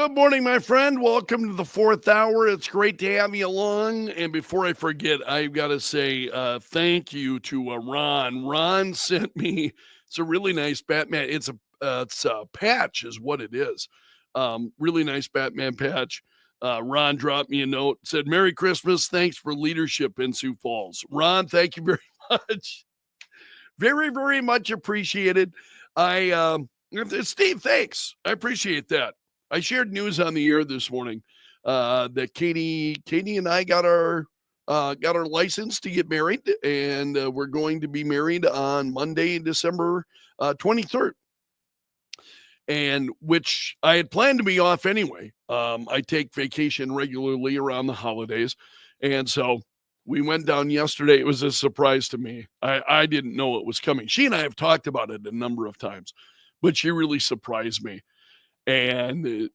Good morning, my friend. Welcome to the fourth hour. It's great to have you along. And before I forget, I've got to say thank you to Ron. Ron sent me. It's a really nice Batman. It's a patch, is what it is. Really nice Batman patch. Ron dropped me a note. Said, "Merry Christmas. Thanks for leadership in Sioux Falls." Ron, thank you very much. Very, very much appreciated. Steve, thanks. I appreciate that. I shared news on the air this morning that Katie and I got our license to get married, and we're going to be married on Monday, December 23rd. And which I had planned to be off anyway. I take vacation regularly around the holidays, and so we went down yesterday. It was a surprise to me. I didn't know it was coming. She and I have talked about it a number of times, but she really surprised me. And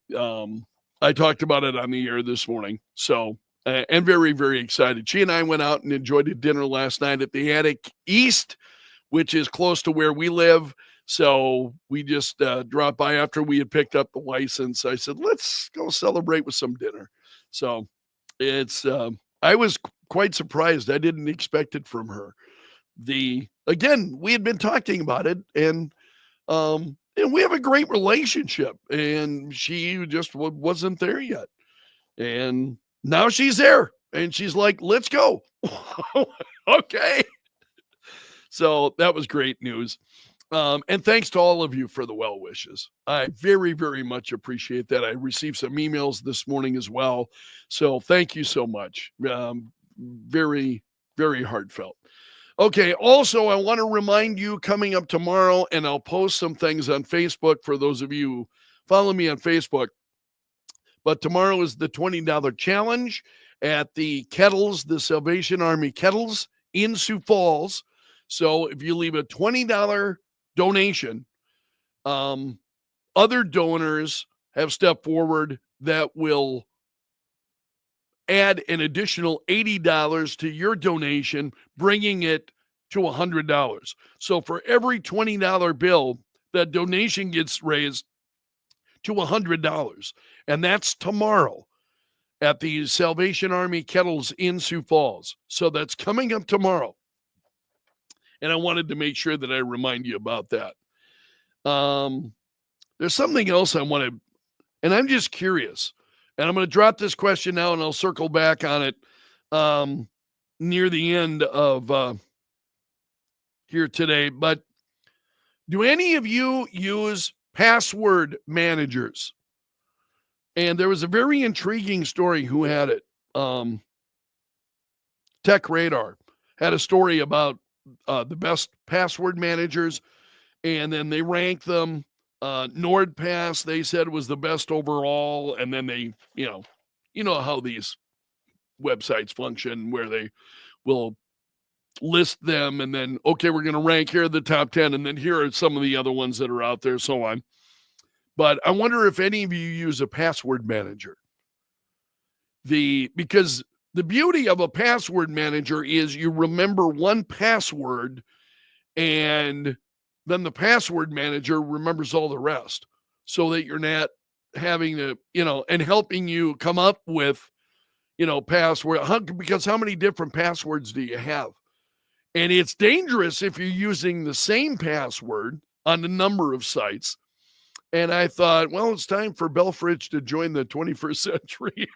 I talked about it on the air this morning. So, and very, very excited. She and I went out and enjoyed a dinner last night at the Attic East, which is close to where we live. So we just dropped by after we had picked up the license. I said, let's go celebrate with some dinner. So I was quite surprised. I didn't expect it from her. Again, we had been talking about it, and we have a great relationship, and she just wasn't there yet. And now she's there, and she's like, let's go. Okay. So that was great news. And thanks to all of you for the well wishes. I very, very much appreciate that. I received some emails this morning as well. So thank you so much. Very, very heartfelt. Okay. Also, I want to remind you, coming up tomorrow, and I'll post some things on Facebook for those of you who follow me on Facebook. But tomorrow is the $20 challenge at the Kettles, the Salvation Army Kettles in Sioux Falls. So if you leave a $20 donation, other donors have stepped forward that will add an additional $80 to your donation, bringing it to $100. So for every $20 bill, that donation gets raised to $100. And that's tomorrow at the Salvation Army Kettles in Sioux Falls. So that's coming up tomorrow. And I wanted to make sure that I remind you about that. There's something else I want to, and I'm just curious. And I'm going to drop this question now, and I'll circle back on it near the end of here today. But do any of you use password managers? And there was a very intriguing story. Who had it? Tech Radar had a story about the best password managers, and then they ranked them. NordPass, they said, was the best overall, and then they, you know how these websites function, where they will list them, and then, okay, we're going to rank, here are the top 10, and then here are some of the other ones that are out there, so on. But I wonder if any of you use a password manager. Because the beauty of a password manager is you remember one password, and then the password manager remembers all the rest, so that you're not having to, and helping you come up with, password. Because how many different passwords do you have? And it's dangerous if you're using the same password on a number of sites. And I thought, well, it's time for Belfrage to join the 21st century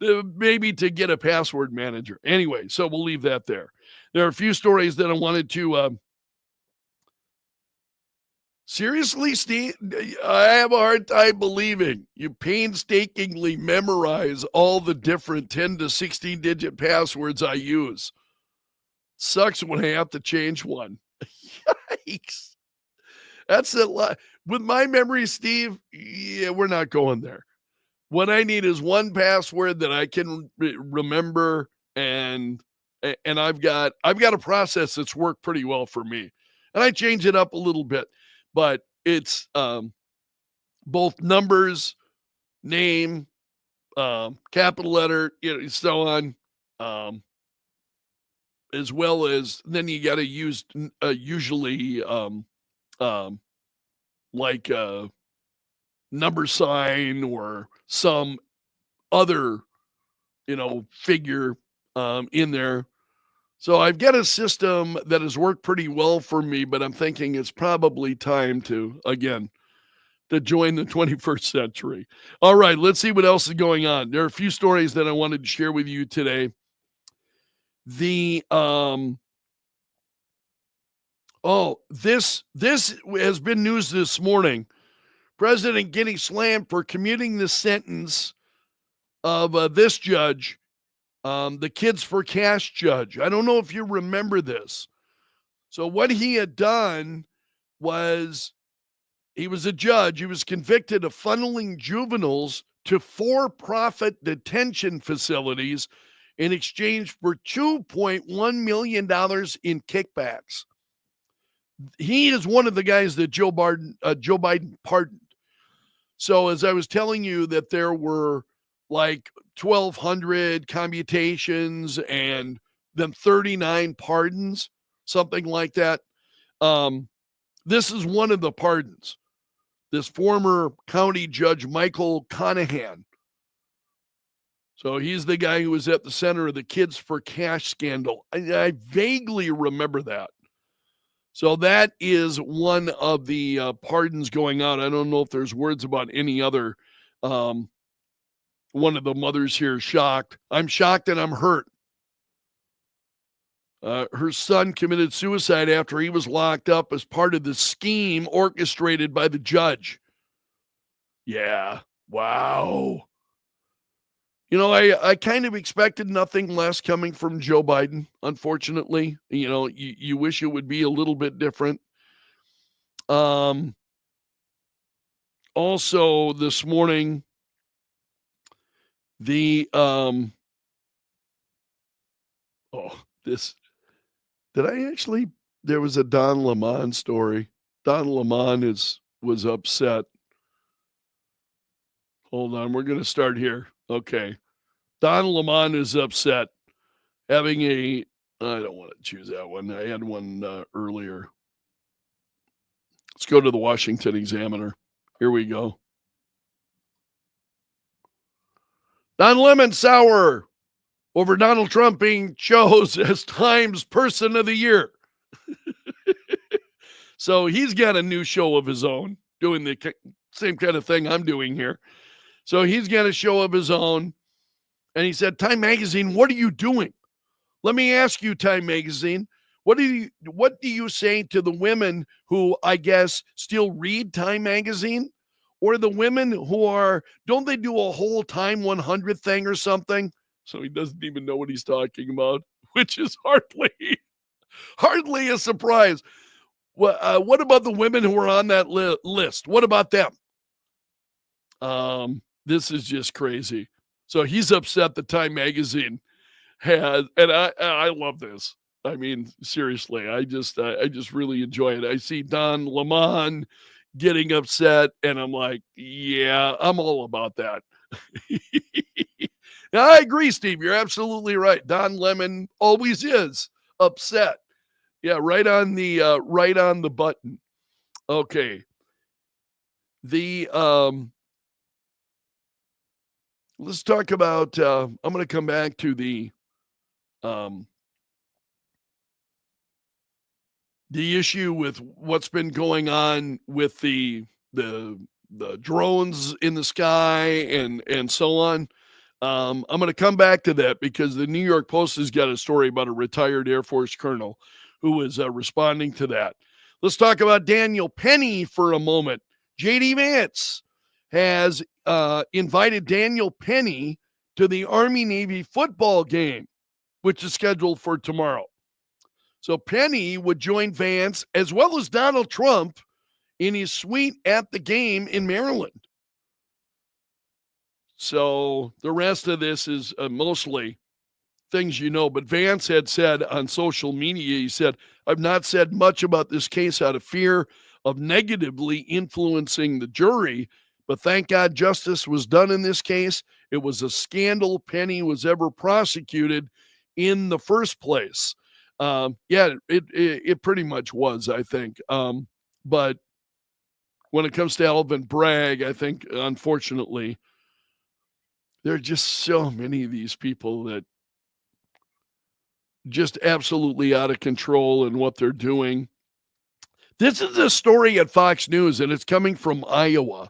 and maybe to get a password manager. Anyway, so we'll leave that there. There are a few stories that I wanted to seriously, Steve, I have a hard time believing you painstakingly memorize all the different 10 to 16-digit passwords I use. Sucks when I have to change one. Yikes. That's a lot. With my memory, Steve, yeah, we're not going there. What I need is one password that I can remember, and I've got a process that's worked pretty well for me. And I change it up a little bit, but it's both numbers, name, capital letter, so on, as well as then you got to use usually like number sign or some other, figure in there. So I've got a system that has worked pretty well for me, but I'm thinking it's probably time to join the 21st century. All right, let's see what else is going on. There are a few stories that I wanted to share with you today. The this has been news this morning. President getting slammed for commuting the sentence of this judge, the Kids for Cash judge. I don't know if you remember this. So what he had done was he was a judge. He was convicted of funneling juveniles to for-profit detention facilities in exchange for $2.1 million in kickbacks. He is one of the guys that Joe Biden pardoned. So as I was telling you that there were like 1,200 commutations and then 39 pardons, something like that. This is one of the pardons. This former county judge, Michael Conahan. So he's the guy who was at the center of the Kids for Cash scandal. I vaguely remember that. So that is one of the pardons going out. I don't know if there's words about any other. One of the mothers here shocked. I'm shocked and I'm hurt. Her son committed suicide after he was locked up as part of the scheme orchestrated by the judge. Yeah. Wow. I kind of expected nothing less coming from Joe Biden, unfortunately. You wish it would be a little bit different. Also this morning, did I actually, there was a Don Lemon story. Don Lemon was upset. Hold on, we're going to start here. Okay. Don Lemon is upset having I don't want to choose that one. I had one earlier. Let's go to the Washington Examiner. Here we go. Don Lemon sour over Donald Trump being chosen as Times Person of the Year. So he's got a new show of his own, doing the same kind of thing I'm doing here. So he's got a show of his own. And he said, Time Magazine, what are you doing? Let me ask you, Time Magazine, what do you say to the women who, I guess, still read Time Magazine? Or the women who don't they do a whole Time 100 thing or something? So he doesn't even know what he's talking about, which is hardly a surprise. What about the women who are on that list? What about them? This is just crazy. So he's upset that Time Magazine has, and I love this. I mean, seriously, I just really enjoy it. I see Don Lemon getting upset, and I'm like, yeah, I'm all about that. Now, I agree, Steve. You're absolutely right. Don Lemon always is upset. Yeah, right on the button. Okay. Let's talk about. I'm going to come back to the issue with what's been going on with the drones in the sky and so on. I'm going to come back to that because the New York Post has got a story about a retired Air Force colonel who is responding to that. Let's talk about Daniel Penny for a moment. J.D. Vance has invited Daniel Penny to the Army-Navy football game, which is scheduled for tomorrow. So Penny would join Vance as well as Donald Trump in his suite at the game in Maryland. So the rest of this is mostly things you know. But Vance had said on social media, he said, I've not said much about this case out of fear of negatively influencing the jury, but thank God justice was done in this case. It was a scandal Penny was ever prosecuted in the first place. Yeah, it pretty much was, I think. But when it comes to Alvin Bragg, I think, unfortunately, there are just so many of these people that just absolutely out of control in what they're doing. This is a story at Fox News, and it's coming from Iowa.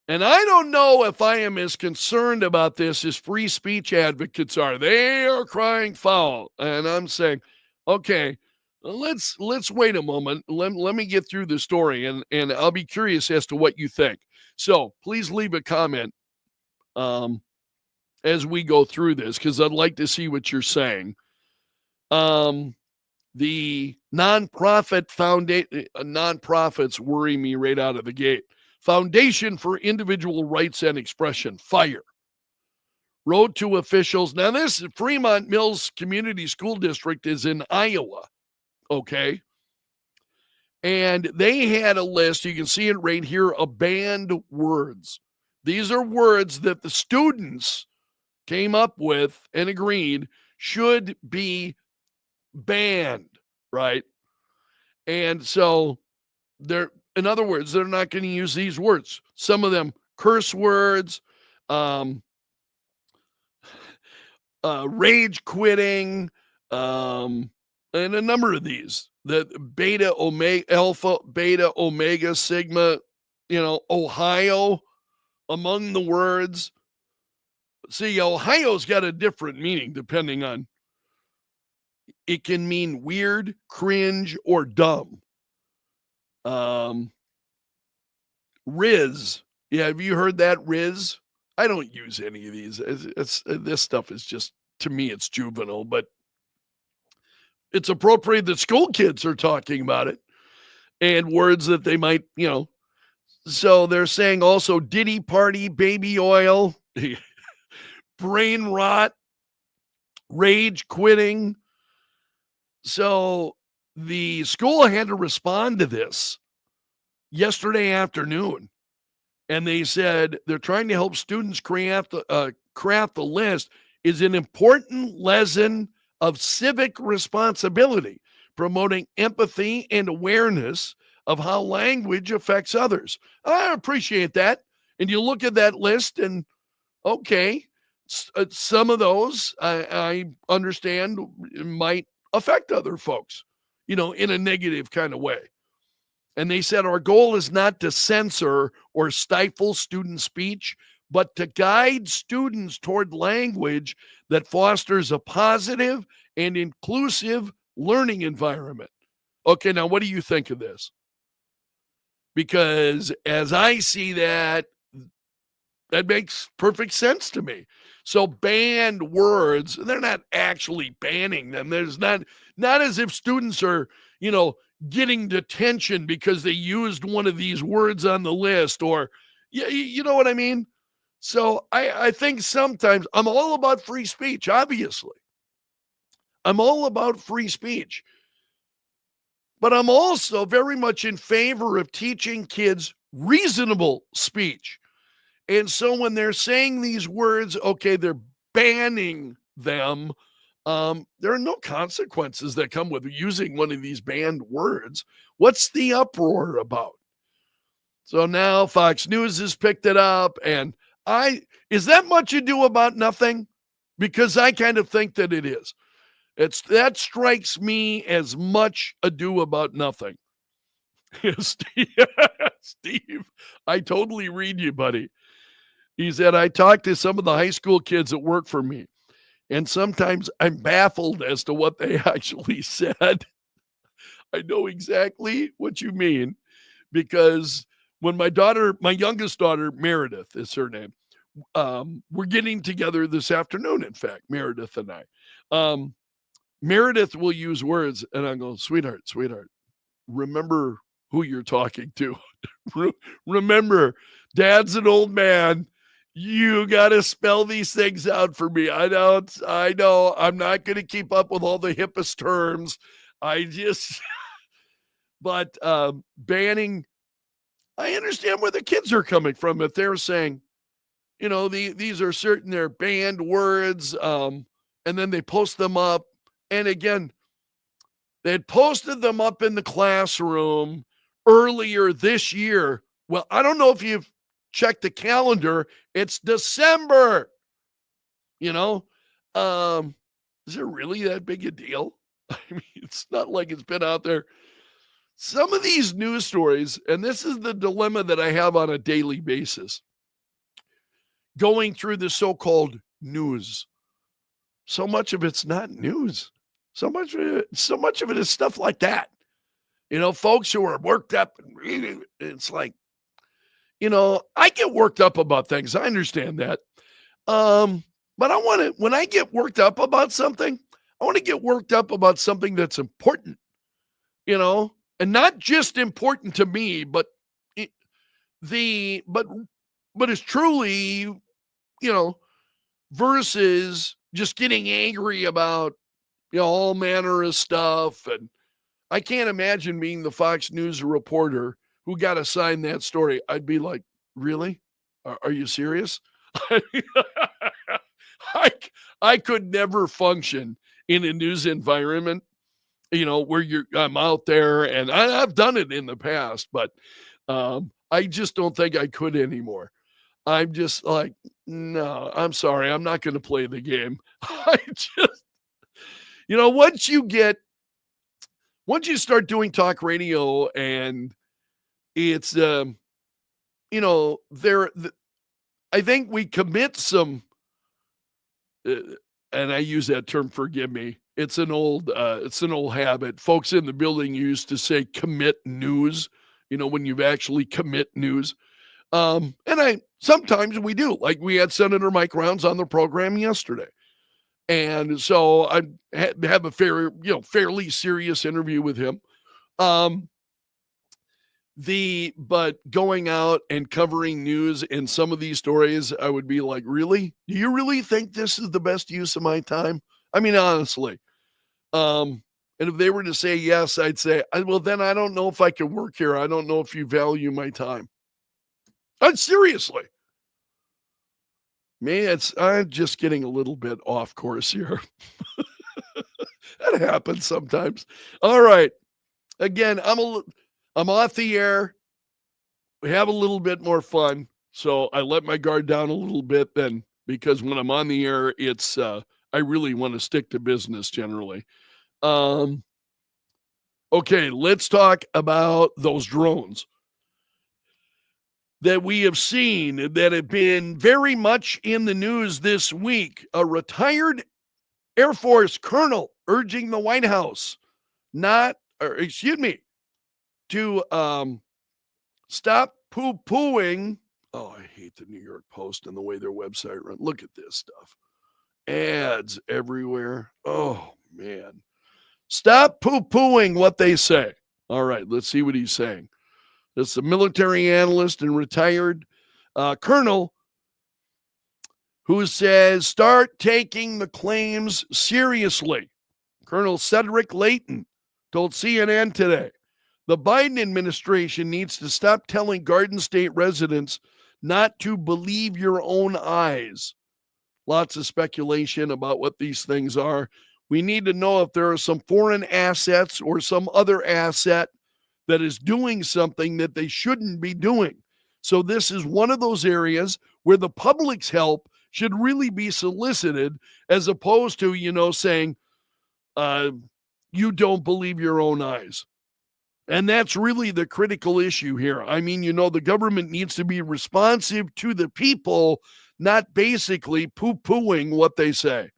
And I don't know if I am as concerned about this as free speech advocates are. They are crying foul. And I'm saying, okay, let's wait a moment. Let me get through the story, and I'll be curious as to what you think. So please leave a comment as we go through this, because I'd like to see what you're saying. The nonprofit nonprofits worry me right out of the gate. Foundation for Individual Rights and Expression, FIRE, wrote to officials. Now, this Fremont Mills Community School District is in Iowa, okay? And they had a list, you can see it right here, of banned words. These are words that the students came up with and agreed should be banned, right? And so they're, in other words, they're not going to use these words. Some of them curse words, rage quitting, and a number of these. The beta, omega, alpha, beta, omega, sigma, Ohio among the words. See, Ohio's got a different meaning depending on, it can mean weird, cringe, or dumb. Riz. Yeah, have you heard that, Riz? I don't use any of these. This stuff is just, to me, it's juvenile, but it's appropriate that school kids are talking about it and words that they might, So they're saying also Diddy party, baby oil, brain rot, rage quitting. So the school had to respond to this yesterday afternoon. And they said they're trying to help students craft the list is an important lesson of civic responsibility, promoting empathy and awareness of how language affects others. I appreciate that. And you look at that list and, okay, some of those I understand might affect other folks, in a negative kind of way. And they said, our goal is not to censor or stifle student speech, but to guide students toward language that fosters a positive and inclusive learning environment. Okay, now what do you think of this? Because as I see that makes perfect sense to me. So banned words, they're not actually banning them. There's not as if students are, getting detention because they used one of these words on the list, or, you know what I mean? So I think sometimes I'm all about free speech, obviously. I'm all about free speech. But I'm also very much in favor of teaching kids reasonable speech. And so when they're saying these words, okay, they're banning them. There are no consequences that come with using one of these banned words. What's the uproar about? So now Fox News has picked it up, and is that much ado about nothing? Because I kind of think that it is. That strikes me as much ado about nothing. Steve, I totally read you, buddy. He said, I talked to some of the high school kids that work for me, and sometimes I'm baffled as to what they actually said. I know exactly what you mean, because when my youngest daughter, Meredith is her name, we're getting together this afternoon, in fact, Meredith and I. Meredith will use words, and I go, sweetheart, remember who you're talking to. Remember, Dad's an old man. You got to spell these things out for me. I know. I'm not going to keep up with all the hippest terms. But banning, I understand where the kids are coming from. If they're saying, these are certain, they're banned words, and then they post them up. And again, they had posted them up in the classroom earlier this year. Well, I don't know if you've checked the calendar. It's December, you know? Um, is it really that big a deal? I mean, it's not like it's been out there. Some of these news stories, and this is the dilemma that I have on a daily basis, going through the so-called news. So much of it's not news. So much of it is stuff like that. Folks who are worked up and it's like, I get worked up about things. I understand that. But when I get worked up about something, I want to get worked up about something that's important, and not just important to me, but it, but it's truly, versus just getting angry about, all manner of stuff. And I can't imagine being the Fox News reporter who got assigned that story. I'd be like, really? Are you serious? I, I could never function in a news environment, where I'm out there, and I've done it in the past, but I just don't think I could anymore. I'm just like, no, I'm sorry. I'm not going to play the game. I just, once you start doing talk radio, and it's, I think we commit some, and I use that term, forgive me. It's an old habit. Folks in the building used to say commit news, when you actually commit news. And sometimes we do, like we had Senator Mike Rounds on the program yesterday. And so I have a fairly serious interview with him. But going out and covering news in some of these stories, I would be like, really? Do you really think this is the best use of my time? I mean, honestly. And if they were to say yes, I'd say, well, then I don't know if I can work here. I don't know if you value my time. Seriously. Man, I'm just getting a little bit off course here. That happens sometimes. All right. Again, I'm off the air. We have a little bit more fun. So I let my guard down a little bit then, because when I'm on the air, it's I really want to stick to business generally. Okay, let's talk about those drones that we have seen that have been very much in the news this week. A retired Air Force colonel urging the White House to stop poo-pooing. Oh, I hate the New York Post and the way their website runs. Look at this stuff. Ads everywhere. Oh, man. Stop poo-pooing what they say. All right, let's see what he's saying. This is a military analyst and retired colonel who says, start taking the claims seriously. Colonel Cedric Layton told CNN today, the Biden administration needs to stop telling Garden State residents not to believe your own eyes. Lots of speculation about what these things are. We need to know if there are some foreign assets or some other asset that is doing something that they shouldn't be doing. So this is one of those areas where the public's help should really be solicited, as opposed to, saying, you don't believe your own eyes. And that's really the critical issue here. I mean, the government needs to be responsive to the people, not basically poo-pooing what they say.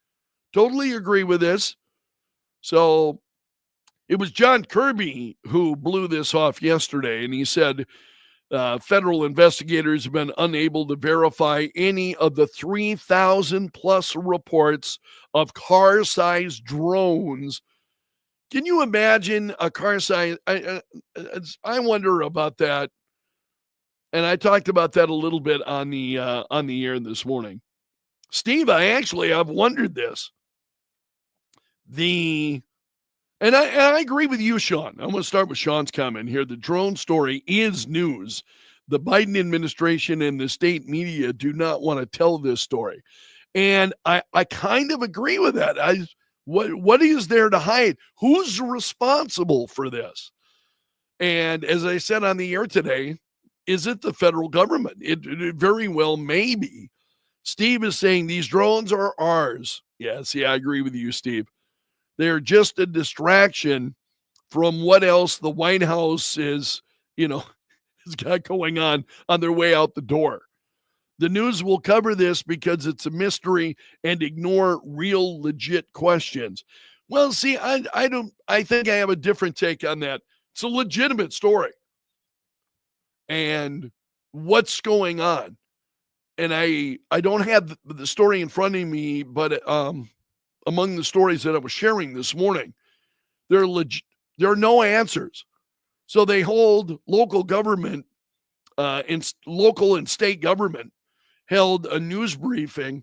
Totally agree with this. So it was John Kirby who blew this off yesterday, and he said federal investigators have been unable to verify any of the 3,000 plus reports of car-sized drones. Can you imagine a car-sized? I wonder about that, and I talked about that a little bit on the air this morning. Steve, I've wondered this. And I agree with you, Sean. I'm going to start with Sean's comment here. The drone story is news. The Biden administration and the state media do not want to tell this story. And I kind of agree with that. What is there to hide? Who's responsible for this? And as I said on the air today, is it the federal government? It very well may be. Steve is saying these drones are ours. Yes, yeah, I agree with you, Steve. They're just a distraction from what else the White House is, you know, has got going on their way out the door. The news will cover this because it's a mystery and ignore real legit questions. Well, see, I think I have a different take on that. It's a legitimate story. And what's going on? And I don't have the story in front of me, but among the stories that I was sharing this morning, there are no answers. So they hold local government, local and state government held a news briefing,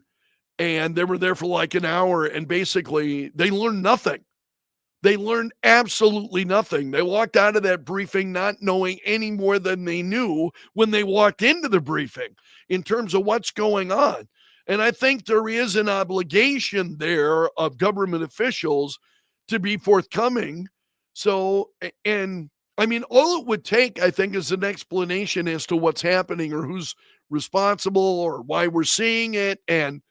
and they were there for like an hour, and basically they learned nothing. They learned absolutely nothing. They walked out of that briefing not knowing any more than they knew when they walked into the briefing in terms of what's going on. And I think there is an obligation there of government officials to be forthcoming. So, and I mean, all it would take, I think, is an explanation as to what's happening or who's responsible or why we're seeing it. And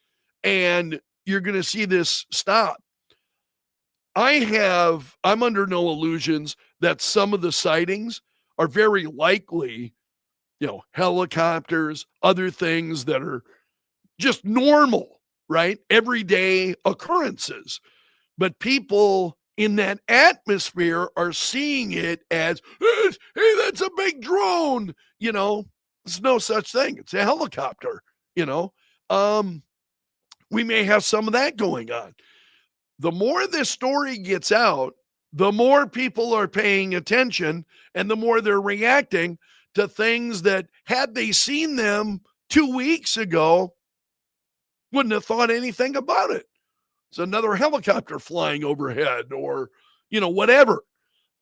you're going to see this stop. I'm under no illusions that some of the sightings are very likely, helicopters, other things that are just normal, right? Everyday occurrences. But people in that atmosphere are seeing it as, hey, that's a big drone. There's no such thing. It's a helicopter, you know. We may have some of that going on. The more this story gets out, the more people are paying attention and the more they're reacting to things that, had they seen them 2 weeks ago, wouldn't have thought anything about it. It's another helicopter flying overhead or, whatever.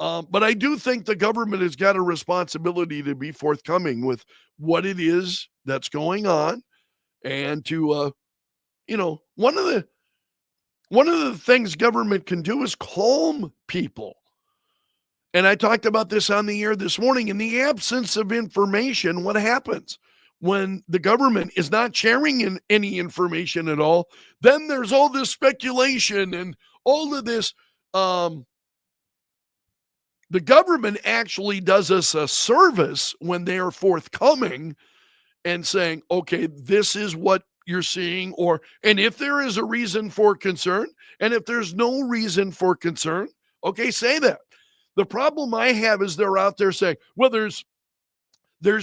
But I do think the government has got a responsibility to be forthcoming with what it is that's going on and to, one of the things government can do is calm people. And I talked about this on the air this morning. In the absence of information, what happens? When the government is not sharing any information at all, then there's all this speculation and all of this. The government actually does us a service when they are forthcoming and saying, okay, this is what you're seeing, and if there is a reason for concern, and if there's no reason for concern, okay, say that. The problem I have is they're out there saying, well, there's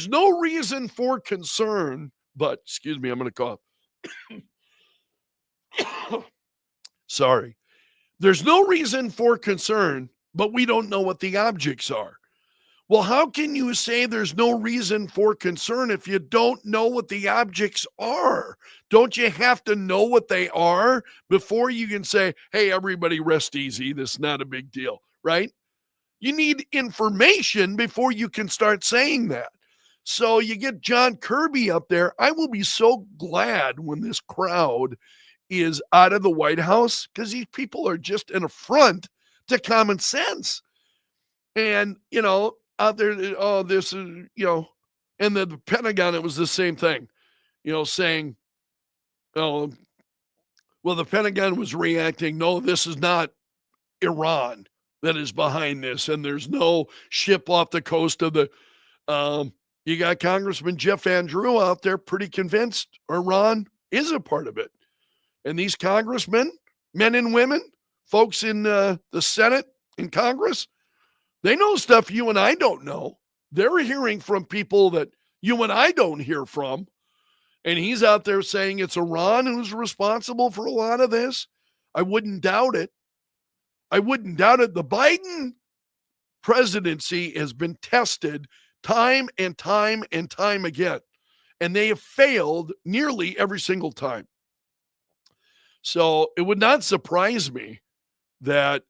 no reason for concern, but excuse me, I'm going to cough. Sorry. There's no reason for concern, but we don't know what the objects are. Well, how can you say there's no reason for concern if you don't know what the objects are? Don't you have to know what they are before you can say, hey, everybody rest easy, this is not a big deal, right? You need information before you can start saying that. So you get John Kirby up there. I will be so glad when this crowd is out of the White House, because these people are just an affront to common sense. And, out there, this is, and the Pentagon, it was the same thing, saying, oh, well, the Pentagon was reacting, no, this is not Iran that is behind this, and there's no ship off the coast of the, you got Congressman Jeff Andrew out there pretty convinced Iran is a part of it. And these congressmen, men and women, folks in the Senate and Congress, they know stuff you and I don't know. They're hearing from people that you and I don't hear from. And he's out there saying it's Iran who's responsible for a lot of this. I wouldn't doubt it. The Biden presidency has been tested time and time and time again. And they have failed nearly every single time. So it would not surprise me that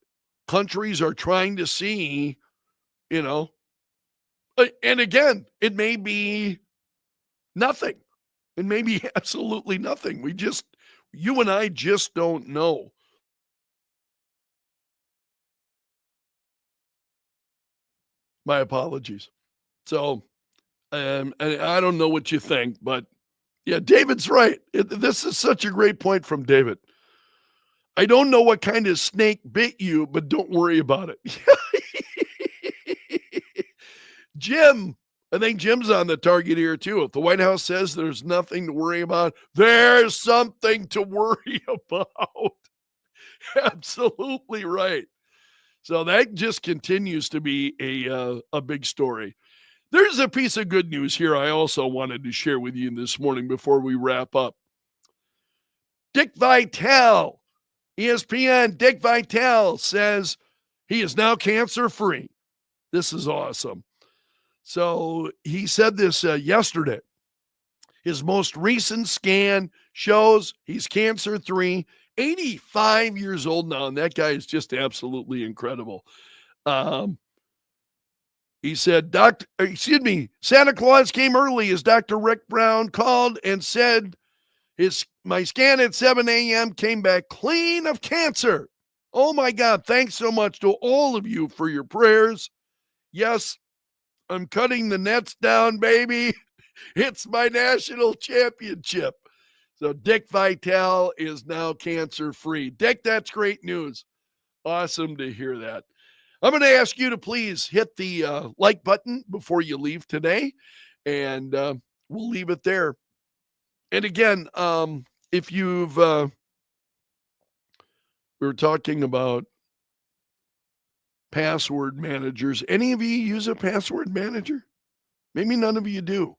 countries are trying to see, and again, it may be nothing. It may be absolutely nothing. You and I just don't know. My apologies. So, and I don't know what you think, but yeah, David's right. This is such a great point from David. I don't know what kind of snake bit you, but don't worry about it. Jim, I think Jim's on the target here too. If the White House says there's nothing to worry about, there's something to worry about. Absolutely right. So that just continues to be a big story. There's a piece of good news here I also wanted to share with you this morning before we wrap up. Dick Vitale, ESPN, Dick Vitale says he is now cancer-free. This is awesome. So he said this yesterday. His most recent scan shows he's cancer-free, 85 years old now, and that guy is just absolutely incredible. He said, Santa Claus came early as Dr. Rick Brown called and said my scan at 7 a.m. came back clean of cancer. Oh my God, thanks so much to all of you for your prayers. Yes, I'm cutting the nets down, baby. It's my national championship. So Dick Vitale is now cancer-free. Dick, that's great news. Awesome to hear that. I'm going to ask you to please hit the like button before you leave today, and we'll leave it there. And again, if you've, we were talking about password managers. Any of you use a password manager? Maybe none of you do.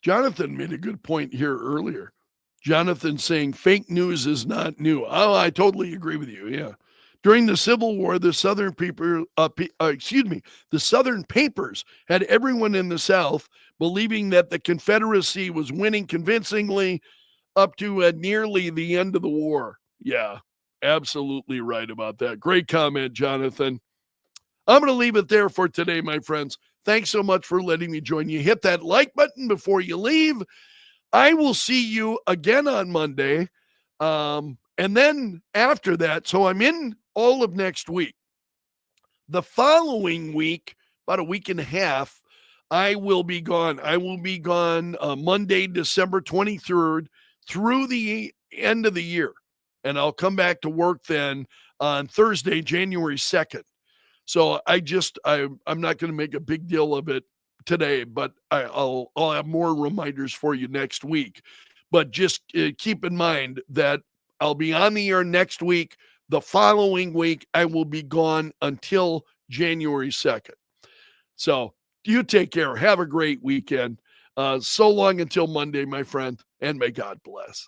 Jonathan made a good point here earlier. Jonathan saying fake news is not new. Oh, I totally agree with you. Yeah. During the Civil War, the Southern the Southern papers had everyone in the South believing that the Confederacy was winning convincingly up to nearly the end of the war. Yeah, absolutely right about that. Great comment, Jonathan. I'm going to leave it there for today, my friends. Thanks so much for letting me join you. Hit that like button before you leave. I will see you again on Monday. And then after that, so I'm in all of next week. The following week, about a week and a half, I will be gone. I will be gone Monday, December 23rd through the end of the year. And I'll come back to work then on Thursday, January 2nd. So I'm not going to make a big deal of it today, but I'll have more reminders for you next week. But just keep in mind that I'll be on the air next week. The following week, I will be gone until January 2nd. So you take care. Have a great weekend. So long until Monday, my friend, and may God bless.